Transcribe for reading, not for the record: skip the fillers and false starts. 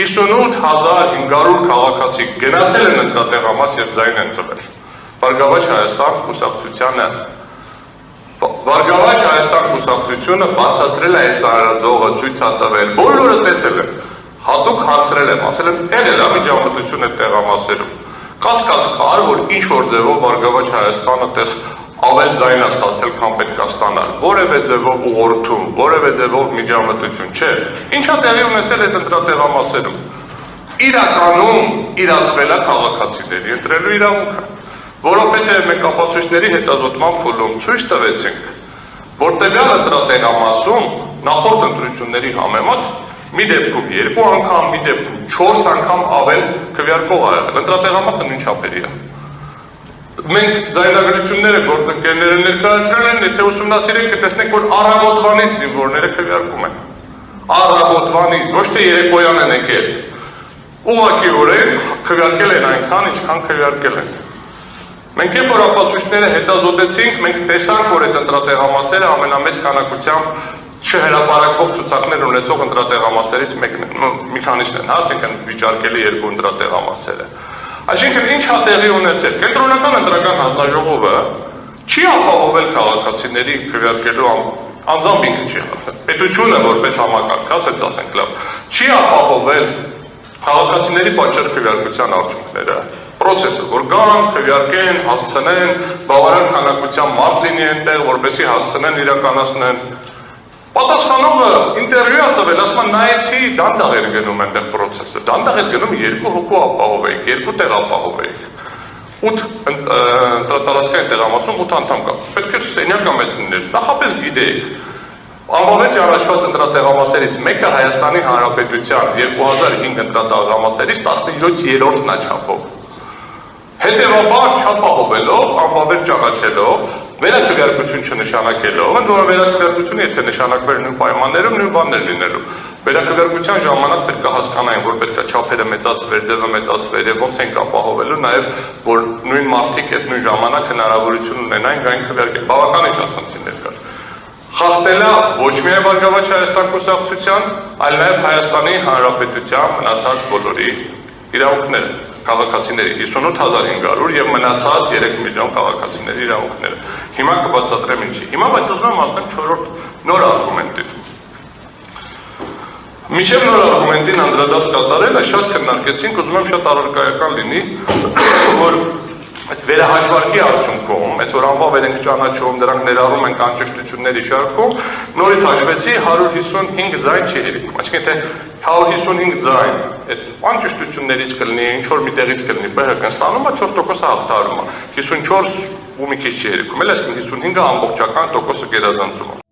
58,500 քաղաքացի գնացել են ընտրատեղամաս եւ ձայն են տվել։ Բարգավաճ Հայաստան կուսակցությունը բացատրել է այդ ծանրաձողը, ցույց է տվել, բոլորը տեսել են, հատուկ հարցրել եմ, ասել եմ, եղել է միջամտություն այդ տեղամասերում։ Կասկած կար, որ ինչ-որ ձևով Բարգավաճ Հայաստանը տեղ ավել ձայն է ստացել, քան պետք է ստանալ, որևէ ձևով ուղղորդում, որևէ ձևով միջամտություն, չէ։ Ինչա տեղի ունեցել այդ ընտրատեղամասերում։ Իրականում իրացվել է քաղաքացիների ընտրելու իրավունքը, որովհետև մենք ապացույցների հետազոտման փուլում ցույց տվեցինք, որ տվյալ ընտրատեղամասում նախորդ ընտրությունների համեմատ մի դեպքում 2 անգամ, մի դեպքում 4 անգամ ավել քվեարկող ա եղել։ Ընտրատեղամասը նույն չափերի է։ Մենք ձայնագրությունները գործընկերները ներկայացրել են, եթե ուսումնասիրենք, կտեսնենք, որ առավոտվանից զինվորները քվեարկում են։ Առավոտվանից, ոչ թե երեկոյան են եկել։ Ուղղակիորեն քվեարկել են այնքան, ինչքան քվեարկել են։ Մենք երբ որ ապացույցները հետազոտեցինք, մենք տեսանք, որ այդ ընտրատեղամասերը ամենամեծ քանակությամբ չհրապարակվող ցուցակներ ունեցող ընտրատեղամասերից մի քանիսն են, այսինքն վիճարկելի 2 ընտրատեղամասերը։ Այսինքն ինչ է տեղի ունեցել։ Կենտրոնական ընտրական հանձնաժողովը չի ապահովել քաղաքացիների քվեարկելու անձամբ ինքը չի խախտել։ Պետությունը որպես համակարգ, ասենց ասենք լավ, չի ապահովել քաղաքացիների պատճառ քվեարկության արդյունքները։ Պրոցեսը, որ գան, քվեարկեն, հասցնեն, բավարար քանակությամբ մարդ լինի այնտեղ, որպեսզի հասցնեն իրականացնեն։ Պատասխանողը ինտերվյու է տվել, ասում է նայեցի, դանդաղ էր գնում այնտեղ պրոցեսը, դանդաղ էր գնում 2 հոգու ապահովեիք, 2 տեղ ապահովեիք, 8 ընտրատարածքային տեղամասում 8 անդամ կա, պետք է սենյակամեցներ, նախապես գիտեիք, անվանեց առաջված ընտրատեղամասերից մեկը Հայաստանի Հանրապետության 2005 ընտրատեղամասերից 17-րդն է չափով։ Հետևաբար չափահովելով, անվավեր ճանաչելով, վերաքվեարկություն չնշանակելով, ընդ որը վերաքվեարկությունը եթե նշանակվեր նույն պայմաններում, նույն բաններ լինելու։ Վերաքվեարկության ժամանակ պետք է հասկանային, որ պետք է չափերը մեծացվեր, ձևը մեծացվեր եւ ոնց ենք ապահովելու, նաեւ որ նույն մարդիկ այդ նույն ժամանակ հնարավորություն ունենային գային քվեարկել։ Բավականին շատ խնդիրներ կար։ Խախտելա ոչ միայն Բարգավաճ Հայաստան կուսակցության, այլ նաեւ Հայաստանի Հանրապետության մնացած բոլորի իրավունքները, քաղաքացիների 58,500 եւ մնացած 3 միլիոն քաղաքացիների իրավունքները։ Հիմա կբացատրեմ ինչի։ Հիմա բայց ուզում եմ ասեմ 4-րդ նոր արգումենտին։ Մինչև նոր արգումենտին անդրադարձ կատարելը շատ քննարկեցինք, ուզում եմ շատ առարկայական լինի, որ այդ վերահաշվարկի արդյունքում, այդ որ անվավեր ենք ճանաչում, դրանք ներառում ենք անճշտությունների շարքում, նորից հաշվեցի 155 ձայն չի հերիքում։ Այսինքն թե 155 ձայն այդ անճշտություններից կլինի, ինչ-որ մի տեղից կլինի, ԲՀԿ-ն ստանում է 4% հաղթահարում է, 54 ու մի քիչ չի հերիքում, էլ այսինքն 55-ը ամբողջական տոկոսը գերազանցում է։